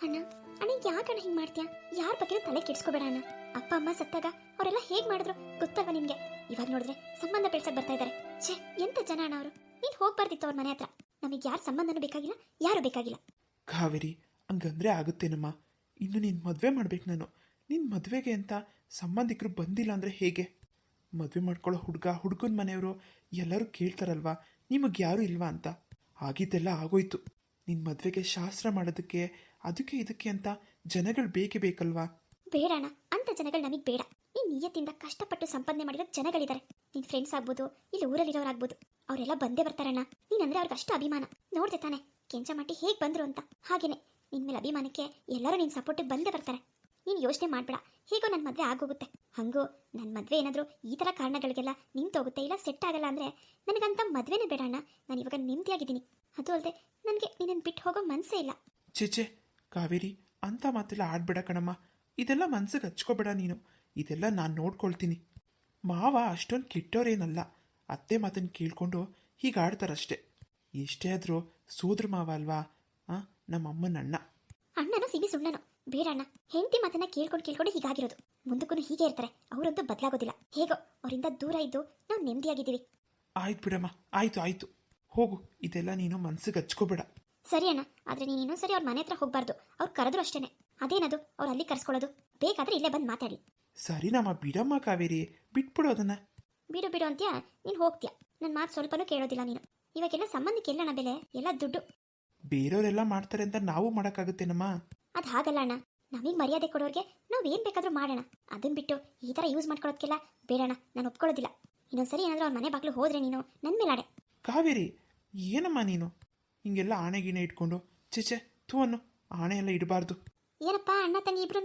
ಅಣ್ಣ ಅಣ್ಣ ಯಾಕಣ್ಣ ಹಿಂಗ್ ಮಾಡ್ತೀಯಾ? ಯಾರ ಬಗ್ಗೆ ತಲೆ ಕೆಡಿಸ್ಕೋಬೇಡ ಅಣ್ಣ. ಅಪ್ಪ ಅಮ್ಮ ಸತ್ತಾಗ ಅವರೆಲ್ಲ ಹೇಗ್ ಮಾಡಿದ್ರು ಗೊತ್ತಲ್ವಾ ನಿಮ್ಗೆ? ಇವಾಗ ನೋಡಿದ್ರೆ ಸಂಬಂಧ ಬೆಳ್ಸಕ್ ಬರ್ತಾ ಇದಾರೆ. ಛೇ, ಎಂತ ಜನ ಅಣ್ಣ ಅವರು. ನೀನ್ ಹೋಗ್ಬಾರ್ದಿತ್ತು ಅವ್ರ ಮನೆ ಹತ್ರ. ನಮಗೆ ಯಾರ ಸಂಬಂಧನೂ ಬೇಕಾಗಿಲ್ಲ, ಯಾರು ಬೇಕಾಗಿಲ್ಲ. ಕಾವೇರಿ, ಹಂಗಂದ್ರೆ ಆಗುತ್ತೇನಮ್ಮ? ಇನ್ನು ನಿನ್ನ ಮದುವೆ ಮಾಡ್ಬೇಕು ನಾನು. ನಿನ್ನ ಮದುವೆಗೆ ಅಂತ ಸಂಬಂಧಿಕರು ಬಂದಿಲ್ಲ ಅಂದರೆ ಹೇಗೆ? ಮದುವೆ ಮಾಡ್ಕೊಳ್ಳೋ ಹುಡುಗನ ಮನೆಯವರು ಎಲ್ಲರೂ ಕೇಳ್ತಾರಲ್ವಾ, ನಿಮಗೆ ಯಾರೂ ಇಲ್ವಾ ಅಂತ. ಆಗಿದ್ದೆಲ್ಲ ಆಗೋಯ್ತು. ನಿನ್ನ ಮದುವೆಗೆ ಶಾಸ್ತ್ರ ಮಾಡೋದಕ್ಕೆ ಅದಕ್ಕೆ ಇದಕ್ಕೆ ಅಂತ ಜನಗಳು ಬೇಕಲ್ವಾ? ಬೇಡ ಅಣ್ಣ, ಅಂತ ಜನಗಳು ನಮಗೆ ಬೇಡ. ನೀನ್ ನಿಯತ್ತಿಂದ ಕಷ್ಟಪಟ್ಟು ಸಂಪಾದನೆ ಮಾಡಿರೋ ಜನಗಳಿದ್ದಾರೆ. ನಿನ್ ಫ್ರೆಂಡ್ಸ್ ಆಗ್ಬೋದು, ಇಲ್ಲಿ ಊರಲ್ಲಿರೋರಾಗ್ಬೋದು, ಅವರೆಲ್ಲ ಬಂದೇ ಬರ್ತಾರಣ್ಣ. ನೀನಂದ್ರೆ ಅವ್ರಿಗೆ ಅಷ್ಟು ಅಭಿಮಾನ. ನೋಡ್ದೆ ತಾನೆ ಕೆಂಚಮಟ್ಟಿ ಹೇಗ್ ಬಂದ್ರು ಅಂತ. ಹಾಗೇನೆ ನಿನ್ ಮೇಲೆ ಅಭಿಮಾನಕ್ಕೆ ಎಲ್ಲರೂ ನಿನ್ ಸಪೋರ್ಟಿಗೆ ಬಂದೇ ಬರ್ತಾರೆ. ನೀನು ಯೋಚನೆ ಮಾಡ್ಬೇಡ, ಹೇಗೋ ನನ್ನ ಮದುವೆ ಆಗೋಗುತ್ತೆ. ಹಂಗೂ ನನ್ನ ಮದುವೆ ಏನಾದರೂ ಈ ಥರ ಕಾರಣಗಳಿಗೆಲ್ಲ ನಿಂತೋಗುತ್ತೆ, ಇಲ್ಲ ಸೆಟ್ ಆಗಲ್ಲ ಅಂದರೆ ನನಗಂತ ಮದುವೆನೇ ಬೇಡ ಅಣ್ಣ. ನಾನು ಇವಾಗ ನೆಮ್ಮದಿಯಾಗಿದ್ದೀನಿ. ಅದು ಅಲ್ಲದೆ ನನಗೆ ನಿನ್ನನ್ನು ಬಿಟ್ಟು ಹೋಗೋ ಮನಸ್ಸೇ ಇಲ್ಲ. ಚೇಚೆ ಕಾವೇರಿ, ಅಂತ ಮಾತೆಲ್ಲ ಆಡ್ಬೇಡ ಕಣಮ್ಮ. ಇದೆಲ್ಲ ಮನ್ಸಿಗೆ ಹಚ್ಕೋಬೇಡ ನೀನು. ಇದೆಲ್ಲ ನಾನು ನೋಡ್ಕೊಳ್ತೀನಿ. ಮಾವ ಅಷ್ಟೊಂದು ಕೆಟ್ಟೋರೇನಲ್ಲ. ಅತ್ತೆ ಮಾತನ್ನು ಕೇಳಿಕೊಂಡು ಹೀಗೆ ಆಡ್ತಾರಷ್ಟೇ. ಎಷ್ಟೇ ಆದರೂ ಸೋದ್ರ ಮಾವ ಅಲ್ವಾ? ನಮ್ಮ ಅಮ್ಮನ ಅಣ್ಣ. ಅಣ್ಣನೋ ಸಿಬಿ ಸುಳ್ಳನೋ ಬೇಡ ಅಣ್ಣ. ಹೆಂಡತಿ ಮಾತನ್ನ ಕೇಳ್ಕೊಂಡು ಹೀಗಾಗಿರೋದು. ಮುಂದಕ್ಕೂ ಹೀಗೆ ಇರ್ತಾರೆ. ಅವರಂತೂ ಬದಲಾಗೋದಿಲ್ಲ. ಹೇಗೋ ಅವರಿಂದ ದೂರ ಇದ್ದು ನಾವು ನೆಮ್ಮದಿಯಾಗಿದ್ದೀವಿ. ಆಯ್ತು ಬಿಡಮ್ಮ, ಆಯ್ತು ಹೋಗು. ಇದೆಲ್ಲ ನೀನು ಮನ್ಸಿಗೆ ಹಚ್ಕೋಬೇಡ. ಸರಿ ಅಣ್ಣ, ಆದ್ರೆ ನೀನು ಇನ್ನೊಂದ್ಸರಿ ಅವ್ರ ಮನೆ ಹತ್ರ ಹೋಗ್ಬಾರ್ದು. ಅವ್ರು ಕರೆದ್ರು ಅಷ್ಟೇನೆ. ಅದೇನದು ಅವ್ರು ಅಲ್ಲಿ ಕರ್ಸ್ಕೊಳ್ಳೋದು? ಬೇಕಾದ್ರೆ ಇಲ್ಲೇ ಬಂದು ಮಾತಾಡಿ. ಸರಿನಮ್ಮ, ಬಿಡಮ್ಮ ಕಾವೇರಿ, ಬಿಟ್ಬಿಡು ಅದನ್ನ. ಬಿಡು ಅಂತ್ಯಾ? ನೀನು ಹೋಗ್ತೀಯಾ? ನನ್ನ ಮಾತು ಸ್ವಲ್ಪನೂ ಕೇಳೋದಿಲ್ಲ ನೀನು. ಇವಾಗೆಲ್ಲ ಸಂಬಂಧಕ್ಕೆ ಎಲ್ಲಣ್ಣ ಬೆಲೆ? ಎಲ್ಲ ದುಡ್ಡು. ಬೇರೆಯವರೆಲ್ಲ ಮಾಡ್ತಾರೆ ಅಂತ ನಾವು ಮಾಡೋಕ್ಕಾಗುತ್ತೇನಮ್ಮ? ಅದು ಹಾಗಲ್ಲ ಅಣ್ಣ. ನಮಗೆ ಮರ್ಯಾದೆ ಕೊಡೋರಿಗೆ ನಾವು ಏನು ಬೇಕಾದರೂ ಮಾಡೋಣ. ಅದನ್ನ ಬಿಟ್ಟು ಈ ಥರ ಯೂಸ್ ಮಾಡ್ಕೊಳ್ಳೋದಕ್ಕೆಲ್ಲ ಬೇಡಣ್ಣ, ನಾನು ಒಪ್ಕೊಳ್ಳೋದಿಲ್ಲ. ಇನ್ನೊಂದ್ಸರಿ ಏನಾದರೂ ಅವ್ರ ಮನೆ ಬಾಗ್ಲು ಹೋದ್ರೆ ನೀನು ನನ್ನ ಮೇಲೆ ಆಡೆ. ಕಾವೇರಿ, ಏನಮ್ಮ ನೀನು ಹಿಂಗೆಲ್ಲ ಆಣೆ ಗೀಣೆ ಇಟ್ಕೊಂಡು? ಚೇಚೆ, ತೂ ಅನ್ನು ಆಣೆ ಎಲ್ಲ ಇಡಬಾರ್ದು. ಏನಪ್ಪ ಅಣ್ಣ ತಂಗಿ ಇಬ್ರು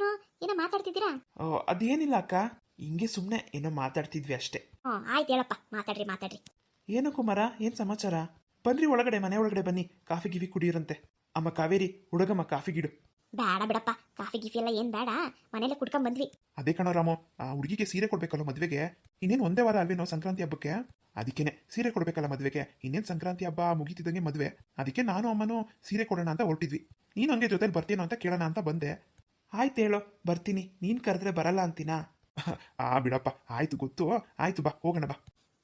ಏನೋ ಮಾತಾಡ್ತಿದ್ದೀರಾ? ಅದೇನಿಲ್ಲ ಅಕ್ಕ, ಹಿಂಗೆ ಸುಮ್ಮನೆ ಏನೋ ಮಾತಾಡ್ತಿದ್ವಿ ಅಷ್ಟೇ. ಆಯ್ತು ಹೇಳಪ್ಪ, ಮಾತಾಡ್ರಿ. ಏನು ಕುಮಾರ, ಏನು ಸಮಾಚಾರ? ಬನ್ರಿ ಒಳಗಡೆ, ಮನೆ ಒಳಗಡೆ ಬನ್ನಿ, ಕಾಫಿ ಗಿಫಿ ಕುಡಿಯಿರಂತೆ. ಅಮ್ಮ ಕಾವೇರಿ, ಹುಡುಗಮ್ಮ ಕಾಫಿ ಗಿಡು. ಬೇಡ ಬಿಡಪ್ಪ, ಕಾಫಿ ಗಿಫಿ ಎಲ್ಲ ಏನು ಬೇಡ, ಮನೇಲೆ ಕುಡ್ಕೊಂಡ್ ಬಂದ್ವಿ. ಅದೇ ಕಣೋ ರಾಮು, ಆ ಹುಡುಗಿಗೆ ಸೀರೆ ಕೊಡ್ಬೇಕಲ್ಲ ಮದುವೆಗೆ. ಇನ್ನೇನು ಒಂದೇ ವಾರ ಅಲ್ವೇನೋ ಸಂಕ್ರಾಂತಿ ಹಬ್ಬಕ್ಕೆ. ಅದಕ್ಕೇನೆ ಸೀರೆ ಕೊಡ್ಬೇಕಲ್ಲ ಮದುವೆಗೆ. ಇನ್ನೇನು ಸಂಕ್ರಾಂತಿ ಹಬ್ಬ ಮುಗೀತಿದ್ದಂಗೆ ಮದುವೆ. ಅದಕ್ಕೆ ನಾನು ಅಮ್ಮನೂ ಸೀರೆ ಕೊಡೋಣ ಅಂತ ಹೊರಟಿದ್ವಿ. ನೀನು ಹಂಗೆ ಜೊತೆಲಿ ಬರ್ತೀನೋ ಅಂತ ಕೇಳೋಣ ಅಂತ ಬಂದೆ. ಆಯ್ತು ಹೇಳೋ, ಬರ್ತೀನಿ. ನೀನು ಕರೆದ್ರೆ ಬರಲ್ಲ ಅಂತೀನಾ? ಬಿಡಪ್ಪ, ಆಯ್ತು ಗೊತ್ತು. ಆಯ್ತು ಬಾ, ಹೋಗೋಣ ಬಾ.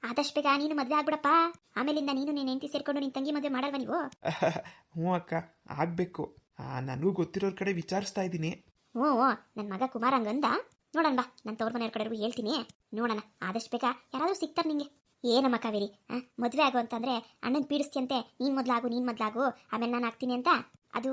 ಆದಷ್ಟು ಬೇಗ ನೀನು ಮದುವೆ ಆಗ್ಬಿಡಪ್ಪ. ಆಮೇಲಿಂದ ನೀನು ನಿನ್ನ ಹೆಂಡತಿ ಸೇರ್ಕೊಂಡು ನಿನ್ನ ತಂಗಿ ಮದುವೆ ಮಾಡಲ್ವಾ ನೀವು? ಹ್ಞೂ ಅಕ್ಕ, ಆಗ್ಬೇಕು. ನನಗೂ ಗೊತ್ತಿರೋರ್ ಕಡೆ ವಿಚಾರಿಸ್ತಾ ಇದ್ದೀನಿ. ಹ್ಞೂ, ನನ್ನ ಮಗ ಕುಮಾರ್ ಹಂಗಂದ. ನೋಡೋಣ ಬಾ, ನನ್ನ ತವ್ರ ಮನೆಯವ್ರ ಕಡೆಗೂ ಹೇಳ್ತೀನಿ. ನೋಡೋಣ, ಆದಷ್ಟು ಬೇಗ ಯಾರಾದರೂ ಸಿಗ್ತಾರೆ ನಿಂಗೆ. ಏನಮ್ಮ ಕಾವೇರಿ, ಮದುವೆ ಆಗು ಅಂತಂದ್ರೆ ಅಣ್ಣನ ಪೀಡಿಸ್ತಿಯಂತೆ. ನೀನು ಮೊದಲಾಗು ಆಮೇಲೆ ನಾನು ಆಗ್ತೀನಿ ಅಂತ. ಅದು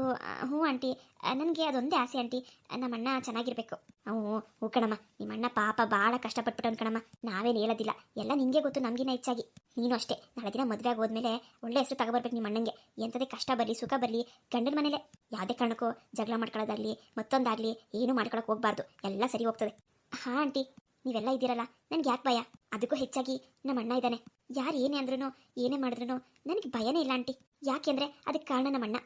ಹ್ಞೂ ಆಂಟಿ, ನನಗೆ ಅದೊಂದೇ ಆಸೆ ಆಂಟಿ, ನಮ್ಮ ಅಣ್ಣ ಚೆನ್ನಾಗಿರ್ಬೇಕು. ಹ್ಞೂ ಕಣಮ್ಮ, ನಿಮ್ಮ ಅಣ್ಣ ಪಾಪ ಭಾಳ ಕಷ್ಟಪಟ್ಬಿಟ್ಟವನು ಕಣಮ್ಮ. ನಾವೇನು ಹೇಳೋದಿಲ್ಲ, ಎಲ್ಲ ನಿನಗೆ ಗೊತ್ತು, ನಮಗಿನ ಹೆಚ್ಚಾಗಿ. ನೀನು ಅಷ್ಟೇ, ನಾಳೆ ದಿನ ಮದುವೆ ಆಗೋದ್ಮೇಲೆ ಒಳ್ಳೆ ಹೆಸರು ತಗೋಬರ್ಬೇಕು ನಿಮ್ಮ ಅಣ್ಣಂಗೆ. ಎಂಥದೇ ಕಷ್ಟ ಬರಲಿ ಸುಖ ಬರಲಿ, ಗಂಡನ ಮನೇಲೆ ಯಾವುದೇ ಕಾರಣಕ್ಕೂ ಜಗಳ ಮಾಡ್ಕೊಳ್ಳೋದಾಗಲಿ ಮತ್ತೊಂದಾಗಲಿ ಏನೂ ಮಾಡ್ಕೊಳಕ್ಕೆ ಹೋಗ್ಬಾರ್ದು. ಎಲ್ಲ ಸರಿ ಹೋಗ್ತದೆ. ಹಾಂ ಆಂಟಿ, ನೀವೆಲ್ಲ ಇದ್ದೀರಲ್ಲ, ನನಗೆ ಯಾಕೆ ಭಯ? ಅದಕ್ಕೂ ಹೆಚ್ಚಾಗಿ ನಮ್ಮ ಅಣ್ಣ ಇದ್ದಾನೆ. ಯಾರು ಏನೇ ಅಂದ್ರೂ ಏನೇ ಮಾಡಿದ್ರು ನನಗೆ ಭಯನೇ ಇಲ್ಲ ಆಂಟಿ. ಯಾಕೆಂದರೆ ಅದಕ್ಕೆ ಕಾರಣ ನಮ್ಮ ಅಣ್ಣ.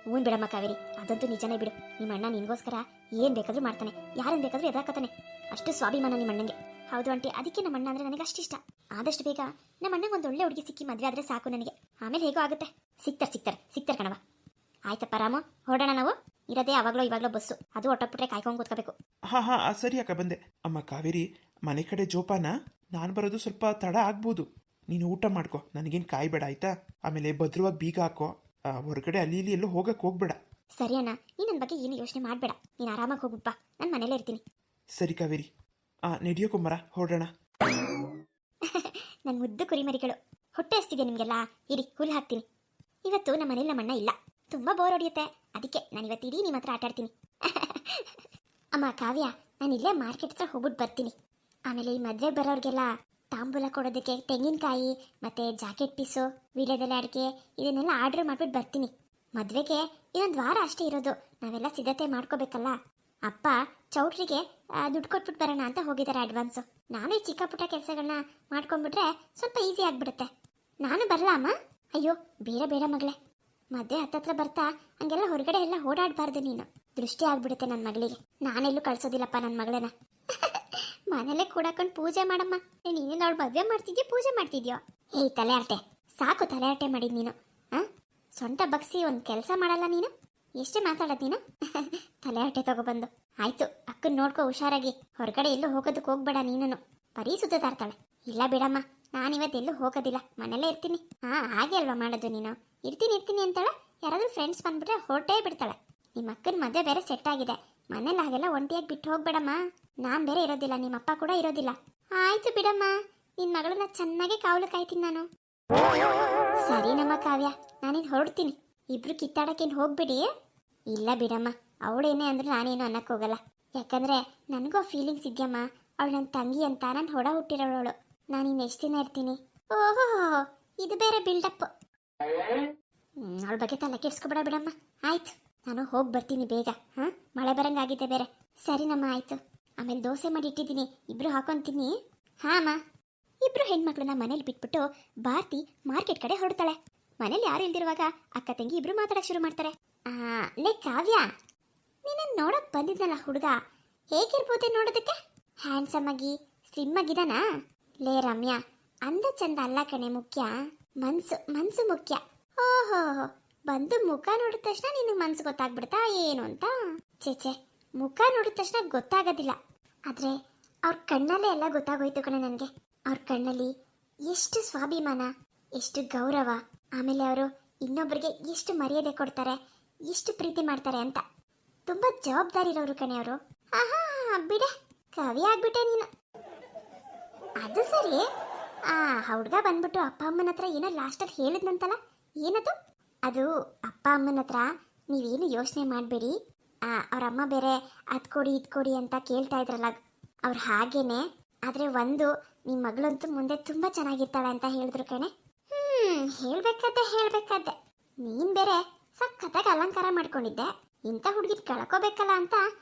ಹ್ಞೂ ಬಿಡಮ್ಮ ಕಾವೇರಿ, ಅದಂತೂ ನಿಜನೇ ಬಿಡು. ನಿಮ್ಮ ಅಣ್ಣ ನಿನಗೋಸ್ಕರ ಏನು ಬೇಕಾದರೂ ಮಾಡ್ತಾನೆ, ಯಾರನ್ನು ಬೇಕಾದರೂ ಎದುರಾಕತ್ತಾನೆ. ಅಷ್ಟು ಸ್ವಾಭಿಮಾನ ನಿಮ್ಮ ಅಣ್ಣಂಗೆ. ಹೌದು ಆಂಟಿ, ಅದಕ್ಕೆ ನಮ್ಮ ಅಣ್ಣ ಅಂದರೆ ನನಗೆ ಅಷ್ಟಿಷ್ಟ. ಆದಷ್ಟು ಬೇಗ ನಮ್ಮ ಅಣ್ಣಗೆ ಒಂದು ಒಳ್ಳೆ ಹುಡುಗಿ ಸಿಕ್ಕಿ ಮದುವೆ ಆದರೆ ಸಾಕು ನನಗೆ. ಆಮೇಲೆ ಹೇಗೋ ಆಗುತ್ತೆ. ಸಿಗ್ತಾರೆ ಕಣವ. ಆಯ್ತಪ್ಪ ರಾಮು, ಹೊರಡೋಣ ನಾವು. ಇರೋದೇ ಇವಾಗಲೋ ಬಸ್ಸು, ಅದು ಹೊಟ್ಟೋಗ್ಬಿಟ್ರೆ ಕಾಯ್ಕೊಂಡು ಕೂತ್ಕೋಬೇಕು. ಹಾಂ ಸರಿ ಅಕ್ಕ, ಬಂದೆ. ಅಮ್ಮ ಕಾವೇರಿ, ಮನೆ ಕಡೆ ಜೋಪಾನ. ನಾನು ಬರೋದು ಸ್ವಲ್ಪ ತಡ ಆಗ್ಬೋದು. ನೀನು ಊಟ ಮಾಡ್ಕೊ, ನನಗೇನು ಕಾಯ್ಬೇಡ ಆಯ್ತಾ? ಆಮೇಲೆ ಭದ್ರವಾಗಿ ಬೀಗ ಹಾಕೋ. ಹೊರಗಡೆ ಅಲ್ಲಿ ಇಲ್ಲಿ ಎಲ್ಲೂ ಹೋಗಬೇಡ. ಸರಿ ಅಣ್ಣ, ನೀನು ನನ್ನ ಬಗ್ಗೆ ಏನು ಯೋಚನೆ ಮಾಡಬೇಡ. ನೀನು ಆರಾಮಾಗಿ ಹೋಗ್ಬಿಟ್ಟ, ನಾನು ಮನೇಲೇ ಇರ್ತೀನಿ. ಸರಿ ಕಾವೇರಿ, ನಡೆಯೋ ಕುಮಾರ, ಹೊರಡೋಣ. ನನ್ನ ಮುದ್ದು ಕುರಿಮರಿಗಳು, ಹೊಟ್ಟೆ ಹಸ್ತಿದೆ ನಿಮಗೆಲ್ಲ. ಇರಿ, ಹುಲ್ಲು ಹಾಕ್ತೀನಿ. ಇವತ್ತು ನಮ್ಮ ಮನೇಲಿ ನಮ್ಮ ಅಣ್ಣ ಇಲ್ಲ, ತುಂಬ ಬೋರ್ ಹೊಡೆಯುತ್ತೆ. ಅದಕ್ಕೆ ನಾನು ಇವತ್ತು ಇಡೀ ನಿಮ್ಮ ಹತ್ರ ಆಟ ಆಡ್ತೀನಿ. ಅಮ್ಮ ಕಾವ್ಯ, ನಾನು ಇಲ್ಲೇ ಮಾರ್ಕೆಟ್ ಹತ್ರ ಹೋಗ್ಬಿಟ್ಟು ಬರ್ತೀನಿ. ಆಮೇಲೆ ಈ ಮದುವೆ ಬರೋರಿಗೆಲ್ಲ ತಾಂಬೂಲ ಕೊಡೋದಕ್ಕೆ ತೆಂಗಿನಕಾಯಿ ಮತ್ತು ಜಾಕೆಟ್ ಪೀಸು, ವೀಳ್ಯದೆಲೆ ಅಡಿಕೆ ಇದನ್ನೆಲ್ಲ ಆರ್ಡ್ರ್ ಮಾಡಿಬಿಟ್ಟು ಬರ್ತೀನಿ. ಮದುವೆಗೆ ಇನ್ನೊಂದು ವಾರ ಅಷ್ಟೇ ಇರೋದು, ನಾವೆಲ್ಲ ಸಿದ್ಧತೆ ಮಾಡ್ಕೋಬೇಕಲ್ಲ. ಅಪ್ಪ ಚೌಟ್ರಿಗೆ ದುಡ್ಡು ಕೊಟ್ಬಿಟ್ಟು ಬರೋಣ ಅಂತ ಹೋಗಿದ್ದಾರೆ ಅಡ್ವಾನ್ಸು. ನಾನು ಈ ಚಿಕ್ಕ ಪುಟ್ಟ ಕೆಲಸಗಳನ್ನ ಮಾಡ್ಕೊಂಡ್ಬಿಟ್ರೆ ಸ್ವಲ್ಪ ಈಸಿ ಆಗಿಬಿಡುತ್ತೆ. ನಾನು ಬರಲ್ಲ ಅಮ್ಮ? ಅಯ್ಯೋ ಬೇಡ ಮಗಳೇ, ಮದುವೆ ಹತ್ತತ್ರ ಬರ್ತಾ ಹಂಗೆಲ್ಲ ಹೊರಗಡೆ ಎಲ್ಲ ಓಡಾಡಬಾರ್ದು ನೀನು. ದೃಷ್ಟಿ ಆಗ್ಬಿಡುತ್ತೆ ನನ್ನ ಮಗಳಿಗೆ. ನಾನೆಲ್ಲೂ ಕಳ್ಸೋದಿಲ್ಲಪ್ಪ ನನ್ನ ಮಗಳನ್ನ. ಮನೇಲೆ ಕೂಡಾಕೊಂಡು ಪೂಜೆ ಮಾಡಮ್ಮ. ನೀನು ಅವಳು ಮದುವೆ ಮಾಡ್ತಿದ್ಯೋ ಪೂಜೆ ಮಾಡ್ತಿದ್ಯೋ? ತಲೆ ಹರಟೆ ಸಾಕು, ತಲೆ ಹರಟೆ ಮಾಡಿದ್ ನೀನು. ಸೊಂಟ ಬಗ್ಸಿ ಒಂದು ಕೆಲಸ ಮಾಡಲ್ಲ ನೀನು. ಎಷ್ಟೇ ಮಾತಾಡೋದು ನೀನು. ತಲೆ ಹಟ್ಟೆ ತಗೊಬಂದು. ಆಯ್ತು, ಅಕ್ಕನ ನೋಡ್ಕೊ ಹುಷಾರಾಗಿ. ಹೊರಗಡೆ ಎಲ್ಲೂ ಹೋಗೋದಕ್ಕೆ ಹೋಗ್ಬೇಡ ನೀನು. ಬರೀ ಸುತ್ತ ಇರ್ತಾಳೆ. ಇಲ್ಲ ಬಿಡಮ್ಮ, ನಾನಿವತ್ತೆಲ್ಲೂ ಹೋಗೋದಿಲ್ಲ, ಮನೇಲೇ ಇರ್ತೀನಿ. ಹಾಗೆ ಅಲ್ವಾ ಮಾಡೋದು ನೀನು. ಇರ್ತೀನಿ ಅಂತಾಳೆ. ಯಾರಾದ್ರೂ ಫ್ರೆಂಡ್ಸ್ ಬಂದ್ಬಿಟ್ರೆ ಹೊರಟೇ ಬಿಡ್ತಾಳೆ. ನಿಮ್ಮ ಅಕ್ಕನ ಮದುವೆ ಬೇರೆ ಸೆಟ್ ಆಗಿದೆ. ಮನೇಲಿ ಹಾಗೆಲ್ಲ ಒಂಟಿಯಾಗಿ ಬಿಟ್ಟು ಹೋಗ್ಬೇಡಮ್ಮ. ನಾನು ಬೇರೆ ಇರೋದಿಲ್ಲ, ನಿಮ್ಮಪ್ಪ ಕೂಡ ಇರೋದಿಲ್ಲ. ಆಯ್ತು ಬಿಡಮ್ಮ, ನಿನ್ನ ಮಗಳನ್ನ ಚೆನ್ನಾಗಿ ಕಾವಲು ಕಾಯ್ತೀನಿ ನಾನು. ಸರಿ ನಮ್ಮ ಕಾವ್ಯ, ನಾನಿನ್ ಹೊರಡ್ತೀನಿ. ಇಬ್ರು ಕಿತ್ತಾಡಕ್ಕೇನು ಹೋಗ್ಬಿಡಿ. ಇಲ್ಲ ಬಿಡಮ್ಮ, ಅವಳೇನೇ ಅಂದ್ರೆ ನಾನೇನು ಅನ್ನಕ್ಕೆ ಹೋಗಲ್ಲ. ಯಾಕಂದ್ರೆ ನನಗೂ ಆ ಫೀಲಿಂಗ್ಸ್ ಇದೆಯಮ್ಮ. ಅವಳು ನನ್ನ ತಂಗಿ ಅಂತ, ನಾನು ಹೊಡ ಹುಟ್ಟಿರೋಳು. ನಾನಿನ್ನು ಎಷ್ಟು ದಿನ ಇರ್ತೀನಿ. ಓಹೋ, ಇದು ಬೇರೆ ಬಿಲ್ಡಪ್. ಅವಳ ಬಗ್ಗೆ ತಲೆ ಕೆಡ್ಸ್ಕೊಬೇಡ ಬಿಡಮ್ಮ. ಆಯ್ತು, ನಾನು ಹೋಗಿ ಬರ್ತೀನಿ ಬೇಗ. ಮಳೆ ಬರಂಗಾಗಿದೆ ಬೇರೆ. ಸರಿ ನಮ್ಮ, ಆಯ್ತು. ಆಮೇಲೆ ದೋಸೆ ಮಾಡಿ ಇಟ್ಟಿದ್ದೀನಿ, ಇಬ್ರು ಹಾಕೊಂತೀನಿ. ಅಮ್ಮ. ಇಬ್ರು ಹೆಣ್ಮಕ್ಳನ್ನ ಮನೇಲಿ ಬಿಟ್ಬಿಟ್ಟು ಭಾರತಿ ಮಾರ್ಕೆಟ್ ಕಡೆ ಹೊರಡ್ತಾಳೆ. ಮನೇಲಿ ಯಾರು ಇಲ್ದಿರುವಾಗ ಅಕ್ಕ ತಂಗಿ ಇಬ್ರು ಮಾತಾಡಕ್ ಶುರು ಮಾಡ್ತಾರೆ. ಲೇ ಕಾವ್ಯ, ನೀನು ನೋಡಕ್ ಬಂದಿದ್ನಲ್ಲ ಹುಡುಗ, ಹೇಗಿರ್ಬೋದೆ ನೋಡೋದಕ್ಕೆ? ಹ್ಯಾಂಡ್ಸಮ್ ಆಗಿ ಸ್ಲಿಮ್ ಆಗಿದಾನಾ? ಲೇ ರಮ್ಯಾ, ಅಂದ ಚಂದ ಅಲ್ಲ ಕಣೆ ಮುಖ್ಯ, ಮನ್ಸು ಮುಖ್ಯ. ಓಹೋ, ಬಂದು ಮುಖ ನೋಡಿದ ತಕ್ಷಣ ನಿನಗೆ ಮನ್ಸು ಗೊತ್ತಾಗ್ಬಿಡ್ತಾ ಏನು ಅಂತ? ಚೇಚೆ, ಮುಖ ನೋಡಿದ ತಕ್ಷಣ ಗೊತ್ತಾಗೋದಿಲ್ಲ. ಆದ್ರೆ ಅವ್ರ ಕಣ್ಣಲ್ಲೇ ಎಲ್ಲ ಗೊತ್ತಾಗೋಯ್ತು ಕಣೆ ನನಗೆ. ಅವ್ರ ಕಣ್ಣಲ್ಲಿ ಎಷ್ಟು ಸ್ವಾಭಿಮಾನ, ಎಷ್ಟು ಗೌರವ, ಆಮೇಲೆ ಅವರು ಇನ್ನೊಬ್ಬರಿಗೆ ಎಷ್ಟು ಮರ್ಯಾದೆ ಕೊಡ್ತಾರೆ, ಎಷ್ಟು ಪ್ರೀತಿ ಮಾಡ್ತಾರೆ ಅಂತ. ತುಂಬಾ ಜವಾಬ್ದಾರಿ ಇರೋರು ಕಣೆ ಅವರು. ಬಿಡೆ, ಕವಿ ಆಗ್ಬಿಟ್ಟೆ ನೀನು. ಅದು ಸರಿ, ಹುಡುಗ ಬಂದ್ಬಿಟ್ಟು ಅಪ್ಪ ಅಮ್ಮನ ಹತ್ರ ಏನೋ ಲಾಸ್ಟಲ್ಲಿ ಹೇಳಿದ್ನಂತಲ್ಲ, ಏನದು? ಅದು ಅಪ್ಪ ಅಮ್ಮನ ಹತ್ರ ನೀವೇನು ಯೋಚನೆ ಮಾಡಬೇಡಿ, ಅವ್ರ ಅಮ್ಮ ಬೇರೆ ಅದು ಕೊಡಿ ಇದು ಕೊಡಿ ಅಂತ ಕೇಳ್ತಾ ಇದ್ರಲ್ಲ, ಅವ್ರು ಹಾಗೇನೆ. ಆದರೆ ಒಂದು, ನಿಮ್ಮ ಮಗಳಂತೂ ಮುಂದೆ ತುಂಬ ಚೆನ್ನಾಗಿರ್ತಾಳೆ ಅಂತ ಹೇಳಿದ್ರು ಕಣೆ. ಹೇಳ್ಬೇಕಾದ್ದೆ ನೀನು ಬೇರೆ ಸಖತ್ತಾಗಿ ಅಲಂಕಾರ ಮಾಡ್ಕೊಂಡಿದ್ದೆ. ಇಂಥ ಹುಡುಗಿನ ಕಳ್ಕೋಬೇಕಲ್ಲ ಅಂತ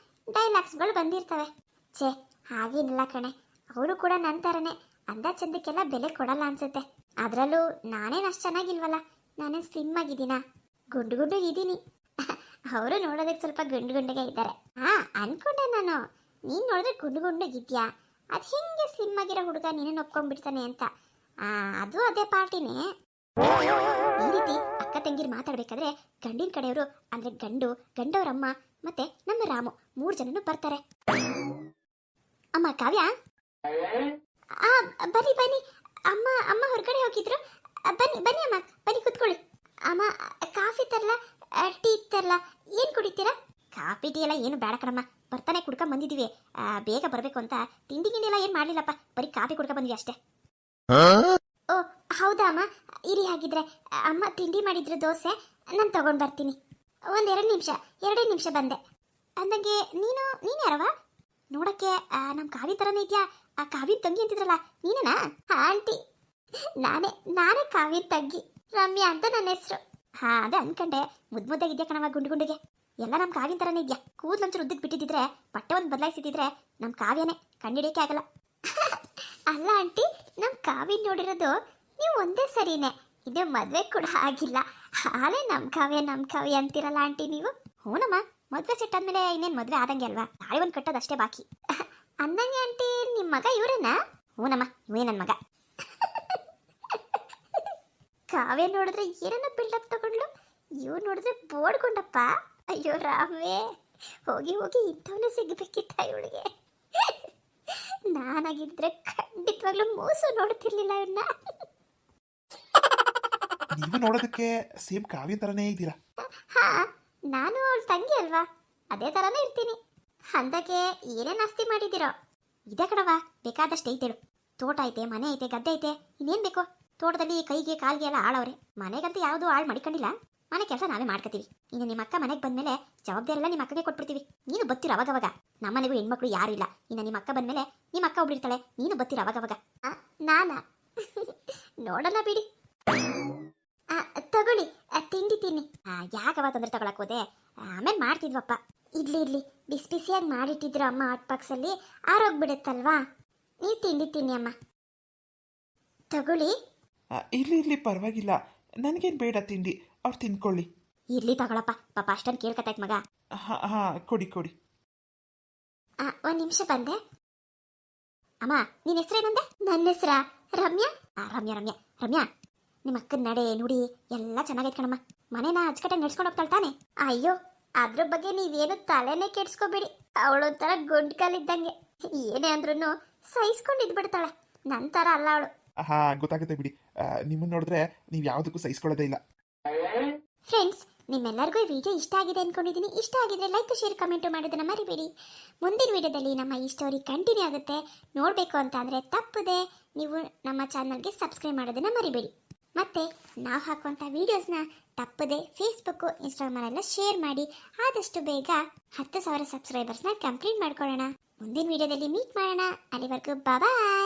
ಡೈಲಾಗ್ಸ್ಗಳು ಬಂದಿರ್ತವೆ. ಛೇ, ಹಾಗೇನಿಲ್ಲ ಕಣೆ, ಅವರು ಕೂಡ ನನ್ನ ಥರನೇ ಅಂದ ಚಂದಕ್ಕೆಲ್ಲ ಬೆಲೆ ಕೊಡಲ್ಲ ಅನ್ಸುತ್ತೆ. ಅದರಲ್ಲೂ ನಾನೇನು ಅಷ್ಟು ಚೆನ್ನಾಗಿಲ್ವಲ್ಲ, ನಾನೇನು ಸ್ಲಿಮ್ ಆಗಿದ್ದೀನಾ? ಗುಂಡು ಇದ್ದೀನಿ. ಅವರು ನೋಡೋದಕ್ಕೆ ಸ್ವಲ್ಪ ಗುಂಡಿಗೆ ಇದ್ದಾರೆ. ಅನ್ಕೊಂಡೆ ನಾನು, ನೀನು ನೋಡಿದ್ರೆ ಗುಂಡಿಗಿದ್ಯಾ, ಅದು ಹೆಂಗೆ ಸ್ಲಿಮ್ ಆಗಿರೋ ಹುಡುಗ ನೀನೇನು ಒಪ್ಕೊಂಡ್ಬಿಡ್ತಾನೆ ಅಂತ. ಅದು ಅದೇ ಪಾರ್ಟಿನೇ. ಈ ರೀತಿ ಅಕ್ಕ ತಂಗಿರು ಮಾತಾಡ್ಬೇಕಾದ್ರೆ ಗಂಡಿನ ಕಡೆಯವರು ಅಂದ್ರೆ ಗಂಡವರಮ್ಮ ಮತ್ತೆ ನಮ್ಮ ರಾಮು 3 ಜನನು ಬರ್ತಾರೆ. ಅಮ್ಮ ಕಾವ್ಯ, ಬನ್ನಿ ಅಮ್ಮ ಹೊರಗಡೆ ಹೋಗಿದ್ರು. ಬನ್ನಿ ಅಮ್ಮ, ಬನ್ನಿ ಕುತ್ಕೊಳ್ಳಿ. ಅಮ್ಮ, ಕಾಫಿ ತರಲ್ಲ, ಟೀ ತರಲ್ಲ, ಏನ್ ಕುಡಿತೀರಾ? ಕಾಫಿ ಟೀ ಎಲ್ಲ ಏನು ಬೇಡ ಕಣಮ್ಮ, ಬರ್ತಾನೆ ಕುಡ್ಕೊಂಡ್ ಬಂದಿದೀವಿ. ಬೇಗ ಬರಬೇಕು ಅಂತ ತಿಂಡಿ ಎಲ್ಲ ಏನು ಮಾಡಲಿಲ್ಲಪ್ಪ, ಬರೀ ಕಾಫಿ ಕುಡ್ಕೊಂಡ್ ಬಂದ್ವಿ ಅಷ್ಟೇ. ಓ ಹೌದಾ ಅಮ್ಮ, ಇರಿ ಹಾಗಿದ್ರೆ. ಅಮ್ಮ ತಿಂಡಿ ಮಾಡಿದ್ರು ದೋಸೆ, ನಾನು ತಗೊಂಡು ಬರ್ತೀನಿ. ಒಂದೆರಡು ನಿಮಿಷ ಬಂದೆ. ಅಂದಂಗೆ ನೀನು ಯಾರವ? ನೋಡಕ್ಕೆ ನಮ್ಮ ಕಾವಿ ಥರನೇ ಇದೆಯಾ? ಆ ಕಾವಿನ ತಂಗಿ ಅಂತಿದ್ರಲ್ಲ, ನೀನೇನಾ? ಆಂಟಿ, ನಾನೇ ಕಾವಿನ ತಂಗಿ, ರಮ್ಯಾ ಅಂತ ನನ್ನ ಹೆಸರು. ಅದೇ ಅನ್ಕಂಡೆ, ಮುದ್ದಾಗಿದ್ಯಾ ಕಣವ, ಗುಂಡಿಗೆ ಎಲ್ಲ ನಮ್ಮ ಕಾವಿನ ಥರನೇ ಇದೆಯಾ. ಕೂದಲಂಚೂರು ಉದ್ದಕ್ಕೆ ಬಿಟ್ಟಿದ್ದಿದ್ರೆ, ಬಟ್ಟೆ ಒಂದು ಬದಲಾಯಿಸಿದ್ರೆ ನಮ್ಮ ಕಾವ್ಯನೇ ಕಂಡಿಡಿಯೋಕೆ ಆಗಲ್ಲ. ಅಲ್ಲ ಆಂಟಿ, ನಮ್ಮ ಕಾವಿನ ನೋಡಿರೋದು ನೀವು ಒಂದೇ ಸರಿನೇ, ಇದು ಮದುವೆ ಕೂಡ ಆಗಿಲ್ಲ, ಹಾಲೇ ನಮ್ಮ ಕಾವ್ಯ ಅಂತಿರಲ್ಲ ಆಂಟಿ ನೀವು. ಹೂನಮ್ಮ, ಮದುವೆ ಸೆಟ್ ಆದ್ಮೇಲೆ ಇನ್ನೇನು ಮದುವೆ ಆದಂಗೆ ಅಲ್ವಾ, ತಾಳಿ ಒಂದು ಕಟ್ಟೋದಷ್ಟೇ ಬಾಕಿ. ಅಂದಂಗೆ ಆಂಟಿ, ನಿಮ್ಮ ಮಗ ಇವರೇನಾ? ಹೂನಮ್ಮ, ಇವೇ ನನ್ನ ಮಗ. ಕಾವ್ಯ ನೋಡಿದ್ರೆ ಏನನ್ನ ಬಿಲ್ಡಪ್ ತಗೊಂಡ್ಲು, ಇವ್ರು ನೋಡಿದ್ರೆ ಬೋಡ್ಕೊಂಡಪ್ಪ. ಅಯ್ಯೋ ರಾಮೇ, ಹೋಗಿ ಇಂಥವನ್ನೇ ಸಿಗಬೇಕಿತ್ತ ಇವಳಿಗೆ. ನಾನಾಗಿದ್ರೆ ಖಂಡಿತವಾಗ್ಲೂ ಮೋಸ ನೋಡ್ತಿರ್ಲಿಲ್ಲ ಇವನ್ನ. ನೀವು ನೋಡೋದಕ್ಕೆ ಸೇಮ್ ಕಾವ್ಯ ತರನೇ ಇದ್ದೀರಾ. ನಾನು ಅವಳ ತಂಗಿ ಅಲ್ವಾ, ಅದೇ ತರನೇ ಇರ್ತೀನಿ. ಅಂದಾಗೆ ಏನೇನು ಆಸ್ತಿ ಮಾಡಿದ್ದೀರೋ? ಇದೆ ಕಣವಾ, ಬೇಕಾದಷ್ಟು ಐತೇಳು. ತೋಟ ಐತೆ, ಮನೆ ಐತೆ, ಗದ್ದೆ ಐತೆ, ಇನ್ನೇನು ಬೇಕು? ತೋಟದಲ್ಲಿ ಕೈಗೆ ಕಾಲ್ಗೆ ಎಲ್ಲ ಆಳವ್ರೆ. ಮನೆಗಂತೂ ಯಾವುದು ಆಳು ಮಾಡಿಕೊಂಡಿಲ್ಲ, ಮನೆ ಕೆಲಸ ನಾವೇ ಮಾಡ್ಕೋತೀವಿ. ಇನ್ನು ನಿಮ್ಮ ಅಕ್ಕ ಮನೆಗೆ ಬಂದ್ಮೇಲೆ ಜವಾಬ್ದಾರಿ ಎಲ್ಲ ನಿಮ್ಮ ಅಕ್ಕಗೆ ಕೊಟ್ಬಿಡ್ತೀವಿ. ನೀನು ಬತ್ತೀರ ಅವಾಗವಾಗ. ನಮ್ಮನೆಗೂ ಹೆಣ್ಮಕ್ಳು ಯಾರು ಇಲ್ಲ. ಇನ್ನು ನಿಮ್ಮ ಅಕ್ಕ ಬಂದ್ಮೇಲೆ ನಿಮ್ಮ ಅಕ್ಕ ಒಬ್ಳಿರ್ತಾಳೆ, ನೀನು ಬತ್ತೀರ ಅವಾಗವಾಗ. ನಾನಾ? ನೋಡೋಣ ಬಿಡಿ. ತಗೊಳ್ಳಿ, ತಿಂಡಿ ತಿನ್ನಿ. ಯಾಕವ ತೊಂದರೆ ತಗೊಳಕ್ ಹೋದೆ? ಆಮೇಲೆ ಮಾಡ್ತಿದ್ವಪ್ಪ. ಇರ್ಲಿ, ಬಿಸಿಯಾಗಿ ಮಾಡಿಟ್ಟಿದ್ರು ಅಮ್ಮ ಹಾಟ್ ಬಾಕ್ಸಲ್ಲಿ, ಆರೋಗ್ಬಿಡುತ್ತಲ್ವಾ. ನೀವು ತಿಂಡಿ ತಿನ್ನಿ ಅಮ್ಮ, ತಗೊಳ್ಳಿ. ಇರ್ಲಿ ಪರವಾಗಿಲ್ಲ, ನನಗೇನು ಬೇಡ ತಿಂಡಿ, ಅವ್ರು ತಿನ್ಕೊಳ್ಳಿ. ಇರ್ಲಿ ತಗೊಳಪ್ಪ, ಪಾಪ ಅಷ್ಟೊಂದು ಕೇಳ್ಕತ್ತಾಯ್ತು ಮಗ. ಕೊಡಿ. 1 ನಿಮಿಷ ಬಂದೆ. ಅಮ್ಮ, ನಿನ್ನ ಹೆಸರೇನಂದೆ? ನನ್ನ ಹೆಸರಾ? ರಮ್ಯಾ. ರಮ್ಯಾ. ನಿಮ್ಮ ಅಕ್ಕನ ನಡೆ ನುಡಿ ಎಲ್ಲ ಚೆನ್ನಾಗೈತೆ ಕಣಮ್ಮ. ಮನೇನ ಅಚ್ಚುಕಟ್ಟಾಗಿ ನಡ್ಸ್ಕೊಂಡು ಹೋಗ್ತಾಳೆ ತಾನೆ? ಅಯ್ಯೋ, ಅದ್ರ ಬಗ್ಗೆ ನೀವೇನು ತಲೆನೇ ಕೆಡ್ಸ್ಕೊಬೇಡಿ. ಅವಳೊಂಥರ ಗುಂಡ್ ಕಾಲಿದ್ದಂಗೆ, ಏನೇ ಅಂದ್ರೂ ಸಹಿಸ್ಕೊಂಡು ಇದ್ಬಿಡ್ತಾಳೆ. ನನ್ನ ಥರ ಅಲ್ಲ ಅವಳು. ಹಾ, ಗೊತ್ತಾಗುತ್ತೆ ಬಿಡಿ. ನಿಮ್ಮನ್ನ ನೋಡಿದ್ರೆ ನೀವು ಯಾವುದಕ್ಕೂ ಸಹಿಸ್ಕೊಳ್ಳೋದೇ ಇಲ್ಲ. ಫ್ರೆಂಡ್ಸ್, ನಿಮ್ಮೆಲ್ಲರಿಗೂ ಈ ವಿಡಿಯೋ ಇಷ್ಟ ಆಗಿದೆ ಅನ್ಕೊಂಡಿದ್ದೀನಿ. ಇಷ್ಟ ಆಗಿದ್ರೆ ಲೈಕ್, ಶೇರ್, ಕಮೆಂಟ್ ಮಾಡೋದನ್ನ ಮರಿಬೇಡಿ. ಮುಂದಿನ ವಿಡಿಯೋದಲ್ಲಿ ನಮ್ಮ ಈ ಸ್ಟೋರಿ ಕಂಟಿನ್ಯೂ ಆಗುತ್ತೆ. ನೋಡಬೇಕು ಅಂತ ಅಂದರೆ ತಪ್ಪದೆ ನೀವು ನಮ್ಮ ಚಾನಲ್ಗೆ ಸಬ್ಸ್ಕ್ರೈಬ್ ಮಾಡೋದನ್ನ ಮರಿಬೇಡಿ. ಮತ್ತೆ ನಾವು ಹಾಕುವಂಥ ವೀಡಿಯೋಸ್ನ ತಪ್ಪದೆ ಫೇಸ್ಬುಕ್ಕು, ಇನ್ಸ್ಟಾಗ್ರಾಮಲ್ಲೆಲ್ಲ ಶೇರ್ ಮಾಡಿ ಆದಷ್ಟು ಬೇಗ 10,000 ಸಬ್ಸ್ಕ್ರೈಬರ್ಸ್ನ ಕಂಪ್ಲೀಟ್ ಮಾಡ್ಕೊಳ್ಳೋಣ. ಮುಂದಿನ ವಿಡಿಯೋದಲ್ಲಿ ಮೀಟ್ ಮಾಡೋಣ. ಅಲ್ಲಿವರೆಗೂ ಬಾಯ್.